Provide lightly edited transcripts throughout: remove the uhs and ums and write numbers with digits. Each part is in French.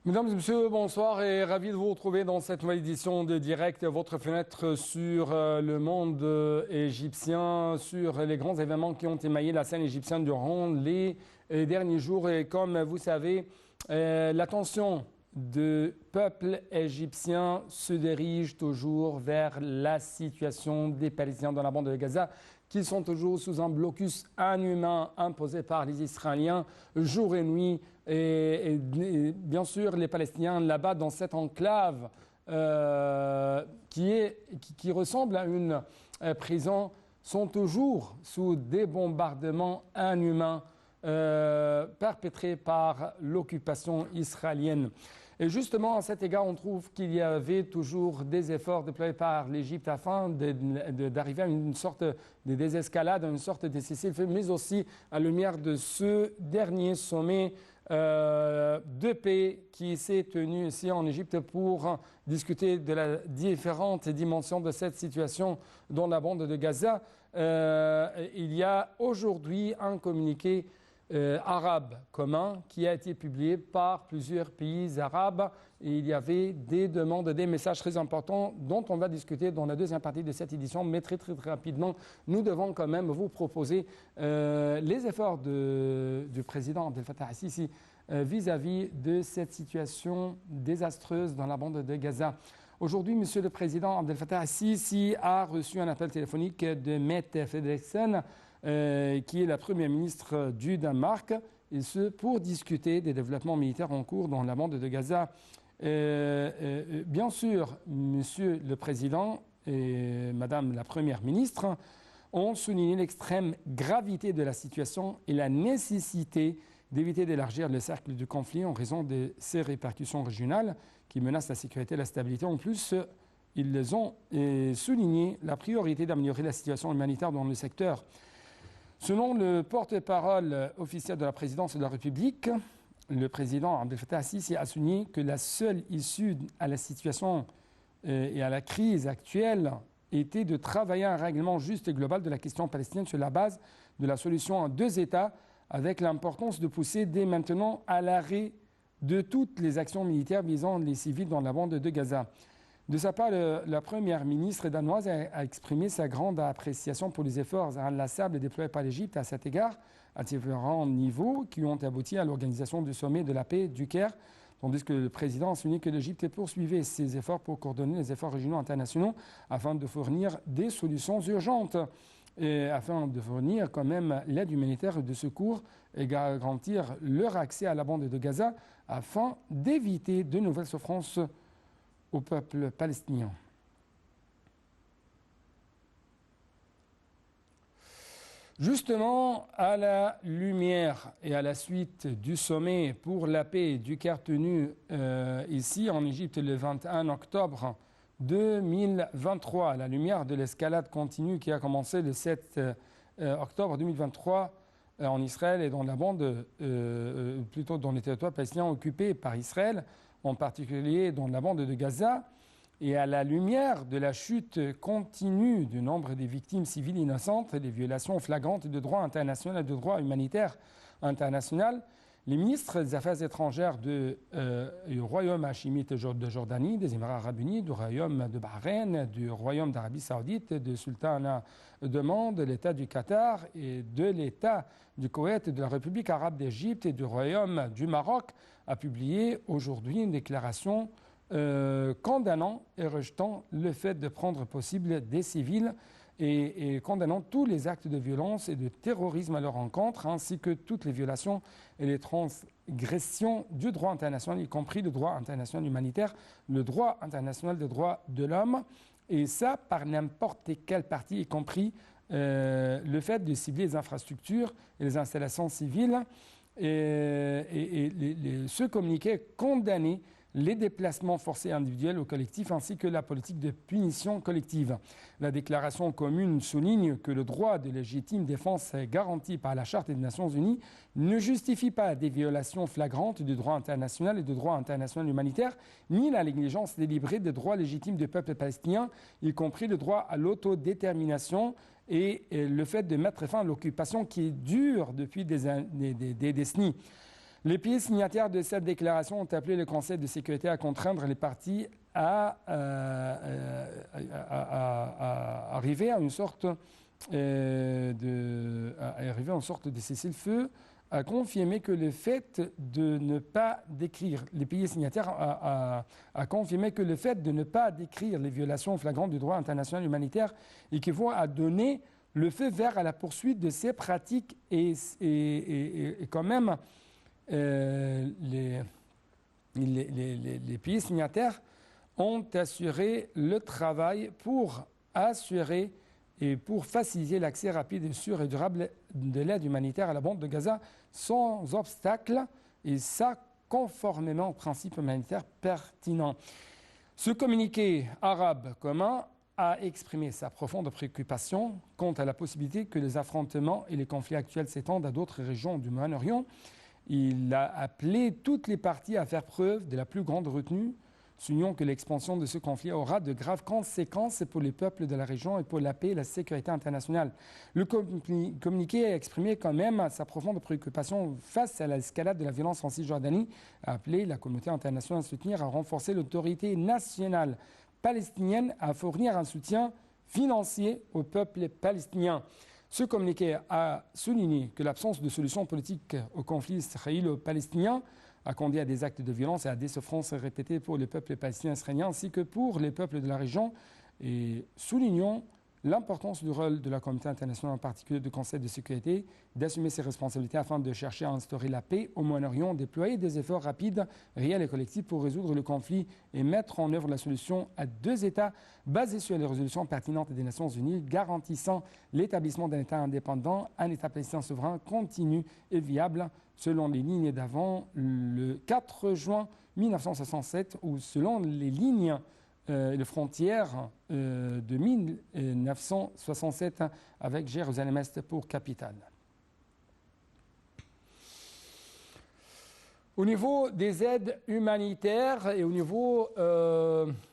Mesdames et messieurs, bonsoir et ravi de vous retrouver dans cette nouvelle édition de Direct, votre fenêtre sur le monde égyptien, sur les grands événements qui ont émaillé la scène égyptienne durant les derniers jours. Et comme vous savez, l'attention du peuple égyptien se dirige toujours vers la situation des Palestiniens dans la bande de Gaza, qui sont toujours sous un blocus inhumain imposé par les Israéliens jour et nuit. Et bien sûr, les Palestiniens là-bas, dans cette enclave qui ressemble à une prison, sont toujours sous des bombardements inhumains perpétrés par l'occupation israélienne. Et justement, à cet égard, on trouve qu'il y avait toujours des efforts déployés par l'Égypte afin d'arriver à une sorte de désescalade, à une sorte de cessez-le-feu, mais aussi à la lumière de ce dernier sommet de paix qui s'est tenu ici en Égypte pour discuter de la différentes dimensions de cette situation dans la bande de Gaza. Il y a aujourd'hui un communiqué arabe commun qui a été publié par plusieurs pays arabes. Et il y avait des demandes, des messages très importants dont on va discuter dans la deuxième partie de cette édition. Mais très rapidement, nous devons quand même vous proposer les efforts du président Abdel Fattah al-Sisi vis-à-vis de cette situation désastreuse dans la bande de Gaza. Aujourd'hui, Monsieur le Président Abdel Fattah al-Sisi a reçu un appel téléphonique de Mette Frederiksen, qui est la première ministre du Danemark, et ce pour discuter des développements militaires en cours dans la bande de Gaza. Bien sûr, Monsieur le Président et Madame la Première ministre ont souligné l'extrême gravité de la situation et la nécessité d'éviter d'élargir le cercle du conflit en raison de ses répercussions régionales qui menacent la sécurité et la stabilité. En plus, ils ont souligné la priorité d'améliorer la situation humanitaire dans le secteur. Selon le porte-parole officiel de la présidence de la République, le président Abdel Fattah al-Sisi a souligné que la seule issue à la situation et à la crise actuelle était de travailler à un règlement juste et global de la question palestinienne sur la base de la solution à deux États, avec l'importance de pousser dès maintenant à l'arrêt de toutes les actions militaires visant les civils dans la bande de Gaza. De sa part, la première ministre danoise a exprimé sa grande appréciation pour les efforts inlassables déployés par l'Égypte à cet égard, à différents niveaux, qui ont abouti à l'organisation du sommet de la paix du Caire, tandis que le président a souligné que l'Égypte poursuivait ses efforts pour coordonner les efforts régionaux internationaux afin de fournir des solutions urgentes, et afin de fournir quand même l'aide humanitaire de secours et garantir leur accès à la bande de Gaza afin d'éviter de nouvelles souffrances au peuple palestinien. Justement, à la lumière et à la suite du sommet pour la paix du Caire tenu ici en Égypte le 21 octobre 2023, à la lumière de l'escalade continue qui a commencé le 7 octobre 2023 en Israël et dans la bande, plutôt dans les territoires palestiniens occupés par Israël, en particulier dans la bande de Gaza, et à la lumière de la chute continue du nombre des victimes civiles innocentes et des violations flagrantes de droit international et de droit humanitaire international, les ministres des Affaires étrangères du Royaume hachémite de Jordanie, des Émirats arabes unis, du Royaume de Bahreïn, du Royaume d'Arabie saoudite, du Sultanat d'Oman, de l'État du Qatar et de l'État du Koweït, de la République arabe d'Égypte et du Royaume du Maroc a publié aujourd'hui une déclaration condamnant et rejetant le fait de prendre possible des civils et condamnant tous les actes de violence et de terrorisme à leur encontre, ainsi que toutes les violations et les transgressions du droit international, y compris le droit international humanitaire, le droit international des droits de l'homme, et ça par n'importe quelle partie, y compris le fait de cibler les infrastructures et les installations civiles. Ce communiqué condamnait les déplacements forcés individuels ou collectifs ainsi que la politique de punition collective. La déclaration commune souligne que le droit de légitime défense garanti par la Charte des Nations Unies ne justifie pas des violations flagrantes du droit international et du droit international humanitaire, ni la négligence délibérée des droits légitimes du peuple palestinien, y compris le droit à l'autodétermination et le fait de mettre fin à l'occupation qui dure depuis des décennies. Les pays signataires de cette déclaration ont appelé le Conseil de sécurité à contraindre les parties à arriver à une sorte de cessez-le-feu, a confirmé que le fait de ne pas décrire, les pays signataires a confirmé que le fait de ne pas décrire les violations flagrantes du droit international humanitaire équivaut à donner le feu vert à la poursuite de ces pratiques et quand même les pays signataires ont assuré le travail pour assurer et pour faciliter l'accès rapide, sûr et durable de l'aide humanitaire à la bande de Gaza sans obstacle, et ça conformément aux principes humanitaires pertinents. Ce communiqué arabe commun a exprimé sa profonde préoccupation quant à la possibilité que les affrontements et les conflits actuels s'étendent à d'autres régions du Moyen-Orient. Il a appelé toutes les parties à faire preuve de la plus grande retenue, soulignant que l'expansion de ce conflit aura de graves conséquences pour les peuples de la région et pour la paix et la sécurité internationale. Le communiqué a exprimé quand même sa profonde préoccupation face à l'escalade de la violence en Cisjordanie, a appelé la communauté internationale à soutenir, à renforcer l'autorité nationale palestinienne, à fournir un soutien financier au peuple palestinien. Ce communiqué a souligné que l'absence de solution politique au conflit israélo-palestinien a conduit à des actes de violence et à des souffrances répétées pour les peuples palestiniens et israéliens ainsi que pour les peuples de la région, et soulignons l'importance du rôle de la communauté internationale, en particulier du Conseil de sécurité, d'assumer ses responsabilités afin de chercher à instaurer la paix au Moyen-Orient, déployer des efforts rapides, réels et collectifs pour résoudre le conflit et mettre en œuvre la solution à deux États basée sur les résolutions pertinentes des Nations Unies, garantissant l'établissement d'un État indépendant, un État palestinien souverain, continu et viable, selon les lignes d'avant le 4 juin 1967 ou selon les lignes les frontières de 1967 avec Jérusalem-Est pour capitale. Au niveau des aides humanitaires et au niveau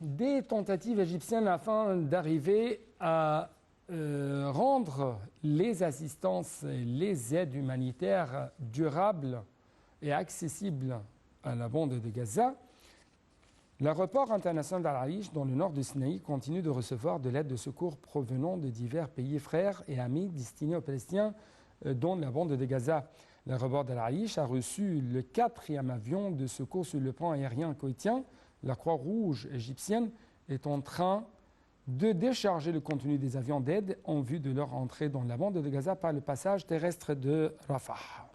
des tentatives égyptiennes afin d'arriver à rendre les assistances et les aides humanitaires durables et accessibles à la bande de Gaza, l'aéroport international d'Al-Arish, dans le nord du Sinaï, continue de recevoir de l'aide de secours provenant de divers pays frères et amis destinés aux Palestiniens, dont la bande de Gaza. L'aéroport d'Al-Arish a reçu le 4e avion de secours sur le plan aérien koweïtien. La Croix-Rouge égyptienne est en train de décharger le contenu des avions d'aide en vue de leur entrée dans la bande de Gaza par le passage terrestre de Rafah.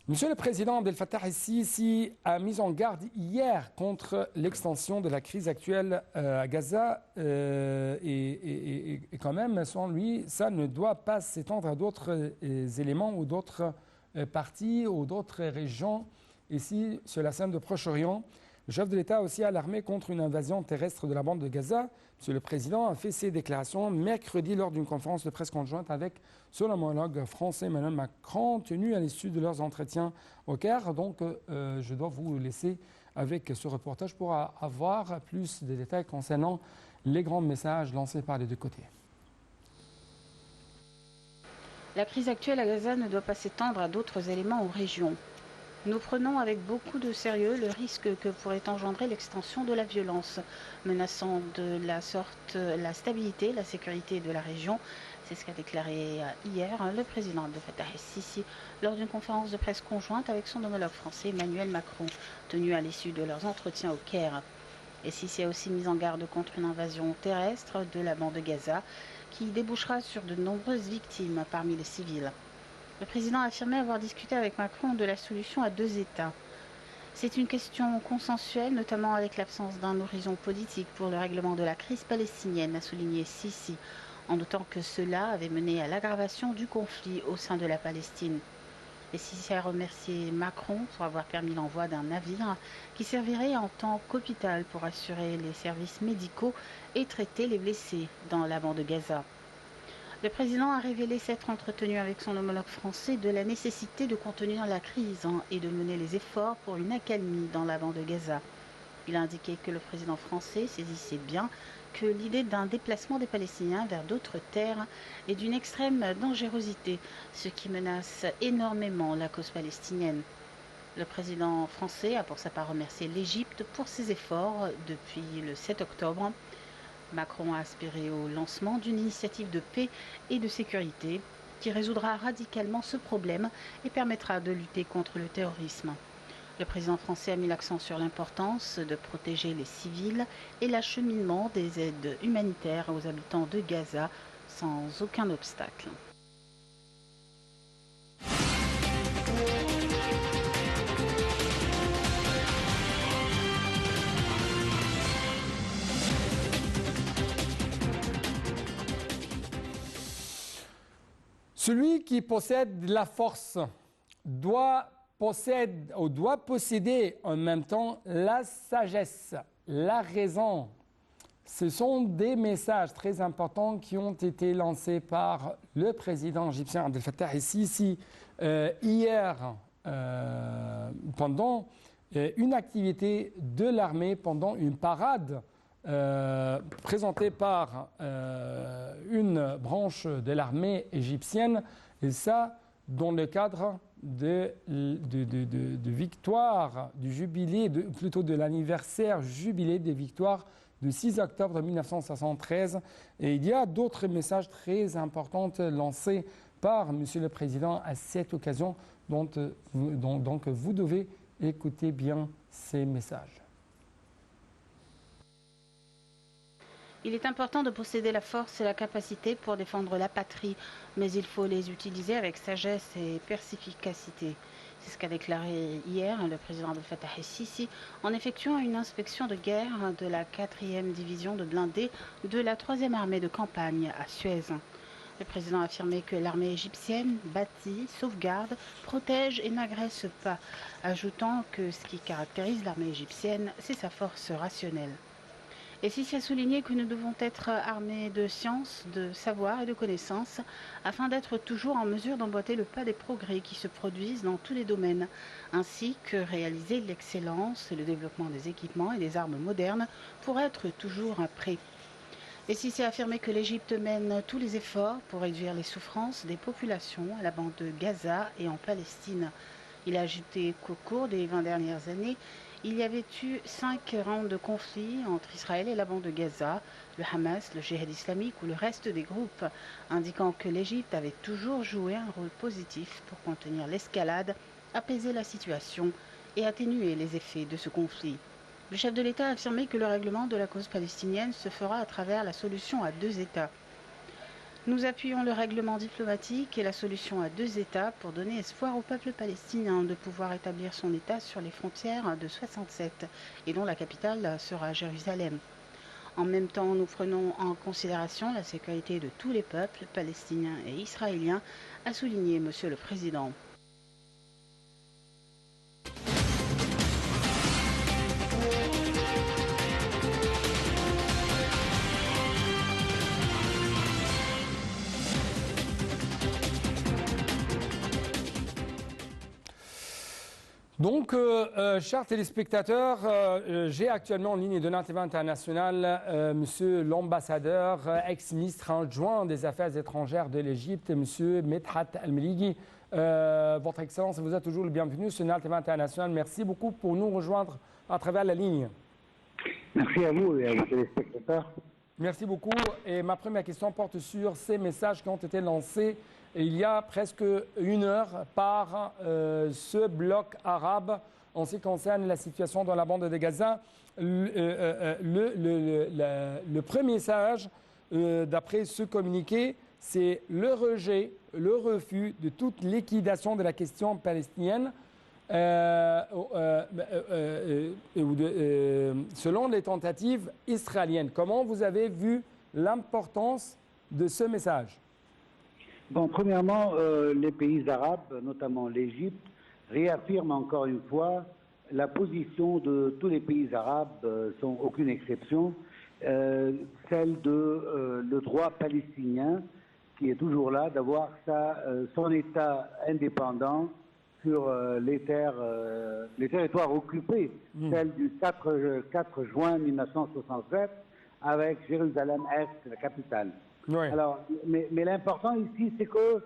Monsieur le Président Abdel Fattah el-Sisi a mis en garde hier contre l'extension de la crise actuelle à Gaza et quand même, selon lui, ça ne doit pas s'étendre à d'autres éléments ou d'autres parties ou d'autres régions ici sur la scène de Proche-Orient. Le chef de l'État a aussi alarmé contre une invasion terrestre de la bande de Gaza. Monsieur le Président a fait ces déclarations mercredi lors d'une conférence de presse conjointe avec son homologue français Emmanuel Macron, tenue à l'issue de leurs entretiens au Caire. Donc, je dois vous laisser avec ce reportage pour avoir plus de détails concernant les grands messages lancés par les deux côtés. La crise actuelle à Gaza ne doit pas s'étendre à d'autres éléments ou régions. Nous prenons avec beaucoup de sérieux le risque que pourrait engendrer l'extension de la violence, menaçant de la sorte la stabilité, la sécurité de la région. C'est ce qu'a déclaré hier le président Abdel Fattah el-Sisi lors d'une conférence de presse conjointe avec son homologue français Emmanuel Macron, tenue à l'issue de leurs entretiens au Caire. El-Sisi a aussi mis en garde contre une invasion terrestre de la bande de Gaza qui débouchera sur de nombreuses victimes parmi les civils. Le président a affirmé avoir discuté avec Macron de la solution à deux États. C'est une question consensuelle, notamment avec l'absence d'un horizon politique pour le règlement de la crise palestinienne, a souligné Sisi, en notant que cela avait mené à l'aggravation du conflit au sein de la Palestine. Et Sisi a remercié Macron pour avoir permis l'envoi d'un navire qui servirait en tant qu'hôpital pour assurer les services médicaux et traiter les blessés dans la bande de Gaza. Le président a révélé s'être entretenu avec son homologue français de la nécessité de contenir la crise et de mener les efforts pour une accalmie dans la bande de Gaza. Il a indiqué que le président français saisissait bien que l'idée d'un déplacement des Palestiniens vers d'autres terres est d'une extrême dangerosité, ce qui menace énormément la cause palestinienne. Le président français a pour sa part remercié l'Égypte pour ses efforts depuis le 7 octobre. Macron a aspiré au lancement d'une initiative de paix et de sécurité qui résoudra radicalement ce problème et permettra de lutter contre le terrorisme. Le président français a mis l'accent sur l'importance de protéger les civils et l'acheminement des aides humanitaires aux habitants de Gaza sans aucun obstacle. Celui qui possède la force doit posséder en même temps la sagesse, la raison. Ce sont des messages très importants qui ont été lancés par le président égyptien Abdel Fattah el-Sisi hier pendant une activité de l'armée, pendant une parade présentée par une branche de l'armée égyptienne, et ça dans le cadre de victoire, du jubilé, plutôt de l'anniversaire jubilé des victoires du 6 octobre 1973. Et il y a d'autres messages très importants lancés par M. le Président à cette occasion, donc vous devez écouter bien ces messages. Il est important de posséder la force et la capacité pour défendre la patrie, mais il faut les utiliser avec sagesse et perspicacité. C'est ce qu'a déclaré hier le président Abdel Fattah el-Sisi en effectuant une inspection de guerre de la 4e division de blindés de la 3e armée de campagne à Suez. Le président a affirmé que l'armée égyptienne bâtit, sauvegarde, protège et n'agresse pas, ajoutant que ce qui caractérise l'armée égyptienne, c'est sa force rationnelle. Et Sisi a souligné que nous devons être armés de science, de savoir et de connaissances afin d'être toujours en mesure d'emboîter le pas des progrès qui se produisent dans tous les domaines, ainsi que réaliser l'excellence et le développement des équipements et des armes modernes pour être toujours prêts. Et Sisi a affirmé que l'Égypte mène tous les efforts pour réduire les souffrances des populations à la bande de Gaza et en Palestine. Il a ajouté qu'au cours des 20 dernières années, il y avait eu 5 rounds de conflits entre Israël et la bande de Gaza, le Hamas, le Djihad islamique ou le reste des groupes, indiquant que l'Égypte avait toujours joué un rôle positif pour contenir l'escalade, apaiser la situation et atténuer les effets de ce conflit. Le chef de l'État a affirmé que le règlement de la cause palestinienne se fera à travers la solution à 2 États. Nous appuyons le règlement diplomatique et la solution à 2 États pour donner espoir au peuple palestinien de pouvoir établir son État sur les frontières de 67 et dont la capitale sera Jérusalem. En même temps, nous prenons en considération la sécurité de tous les peuples, palestiniens et israéliens, a souligné M. le Président. Donc, chers téléspectateurs, j'ai actuellement en ligne de Nantes International Monsieur l'ambassadeur, ex-ministre adjoint des Affaires étrangères de l'Égypte, Monsieur Medhat Al-Melighi. Votre Excellence, vous êtes toujours le bienvenu sur Nantes International. Merci beaucoup pour nous rejoindre à travers la ligne. Merci à vous et à vos téléspectateurs. Merci beaucoup. Et ma première question porte sur ces messages qui ont été lancés il y a presque 1 heure par ce bloc arabe en ce qui concerne la situation dans la bande de Gaza. Le premier message, d'après ce communiqué, c'est le rejet, le refus de toute liquidation de la question palestinienne selon les tentatives israéliennes. Comment vous avez vu l'importance de ce message ? Bon, premièrement, les pays arabes, notamment l'Égypte, réaffirment encore une fois la position de tous les pays arabes, sans aucune exception, celle de le droit palestinien, qui est toujours là, d'avoir son État indépendant sur les territoires occupés, celle du 4 juin 1967, avec Jérusalem-Est, la capitale. Oui. Alors, mais l'important ici, c'est que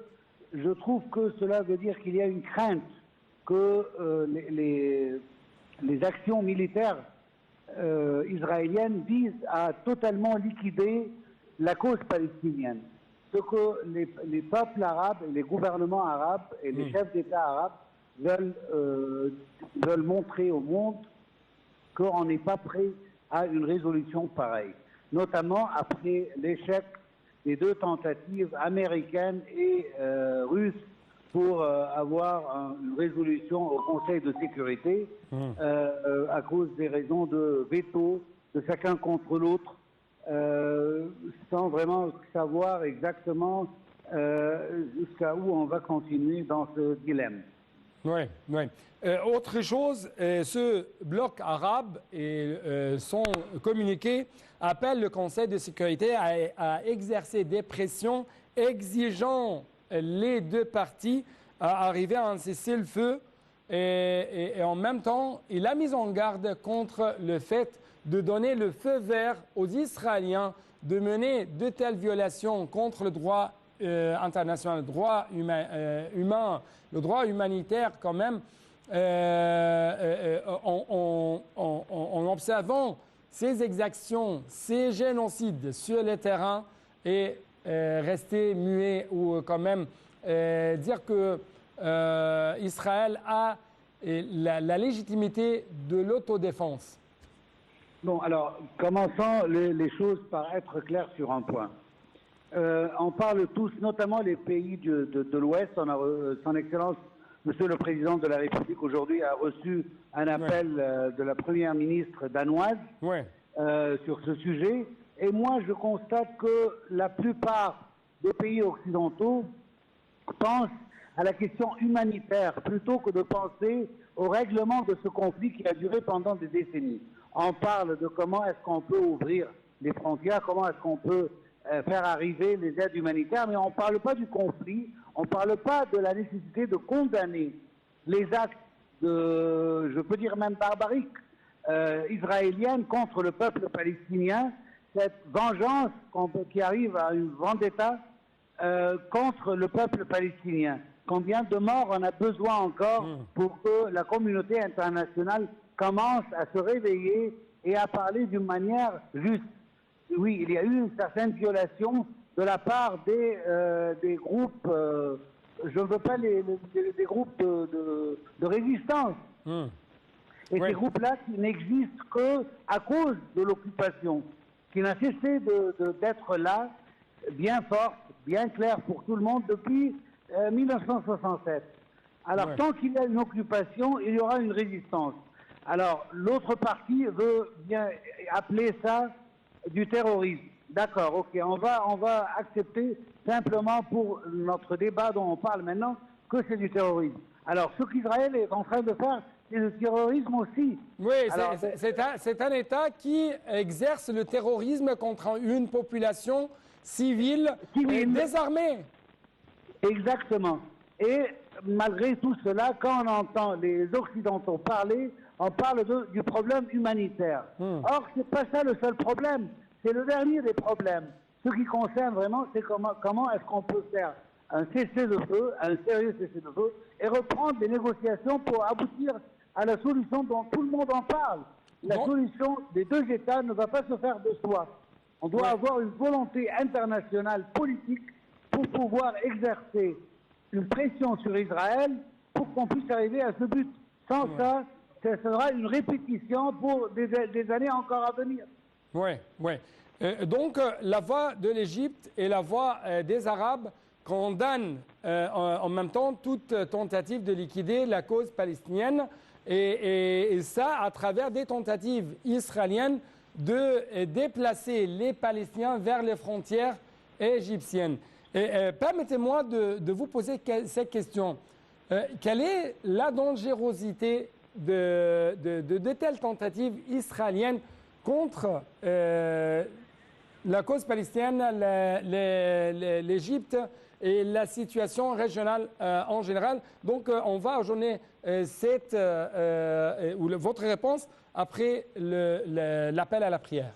je trouve que cela veut dire qu'il y a une crainte que les actions militaires israéliennes visent à totalement liquider la cause palestinienne. Ce que les peuples arabes, les gouvernements arabes et les chefs d'État arabes veulent montrer au monde qu'on n'est pas prêt à une résolution pareille, notamment après l'échec des 2 tentatives américaines et russes pour avoir une résolution au Conseil de sécurité à cause des raisons de veto de chacun contre l'autre, sans vraiment savoir exactement jusqu'à où on va continuer dans ce dilemme. Oui, oui. Autre chose, ce bloc arabe et son communiqué appelle le Conseil de sécurité à exercer des pressions exigeant les 2 parties à arriver à un cessez-le-feu et en même temps, il a mis en garde contre le fait de donner le feu vert aux Israéliens de mener de telles violations contre le droit international, le droit humain, le droit humanitaire quand même, en observant ces exactions, ces génocides sur le terrain et rester muet ou quand même dire que Israël a la légitimité de l'autodéfense. Bon, alors, commençons les choses par être clairs sur un point. On parle tous, notamment les pays de l'Ouest. Son Excellence, Monsieur le Président de la République, aujourd'hui a reçu un appel de la Première ministre danoise sur ce sujet. Et moi, je constate que la plupart des pays occidentaux pensent à la question humanitaire plutôt que de penser au règlement de ce conflit qui a duré pendant des décennies. On parle de comment est-ce qu'on peut ouvrir les frontières, comment est-ce qu'on peut faire arriver les aides humanitaires, mais on ne parle pas du conflit, on ne parle pas de la nécessité de condamner les actes de, je peux dire même barbariques, israéliennes contre le peuple palestinien, cette vengeance qui arrive à une vendetta contre le peuple palestinien. Combien de morts on a besoin encore pour que la communauté internationale commence à se réveiller et à parler d'une manière juste. Oui, il y a eu une certaine violation de la part des groupes, je ne veux pas des groupes de résistance. Et ces groupes-là qui n'existent qu'à cause de l'occupation, qui n'a cessé d'être là, bien forte, bien claire pour tout le monde depuis 1967. Alors, tant qu'il y a une occupation, il y aura une résistance. Alors, l'autre partie veut bien appeler ça du terrorisme. D'accord, ok, on va accepter simplement pour notre débat dont on parle maintenant que c'est du terrorisme. Alors, ce qu'Israël est en train de faire, c'est le terrorisme aussi. Oui, c'est un État qui exerce le terrorisme contre une population civile et désarmée. Exactement. Et malgré tout cela, quand on entend les Occidentaux parler, on parle du problème humanitaire. Or, ce n'est pas ça le seul problème. C'est le dernier des problèmes. Ce qui concerne vraiment, c'est comment est-ce qu'on peut faire un cessez-le-feu, un sérieux cessez-le-feu, et reprendre des négociations pour aboutir à la solution dont tout le monde en parle. La solution des 2 États ne va pas se faire de soi. On doit avoir une volonté internationale politique pour pouvoir exercer une pression sur Israël pour qu'on puisse arriver à ce but. Sans ça, ce sera une répétition pour des années encore à venir. Oui, oui. Donc, la voix de l'Égypte et la voix des Arabes condamnent en même temps toute tentative de liquider la cause palestinienne et ça à travers des tentatives israéliennes de déplacer les Palestiniens vers les frontières égyptiennes. Permettez-moi de vous poser cette question. Quelle est la dangerosité de telles tentatives israéliennes contre la cause palestinienne, l'Égypte et la situation régionale en général? Donc, on va ajourner votre réponse après l'appel à la prière.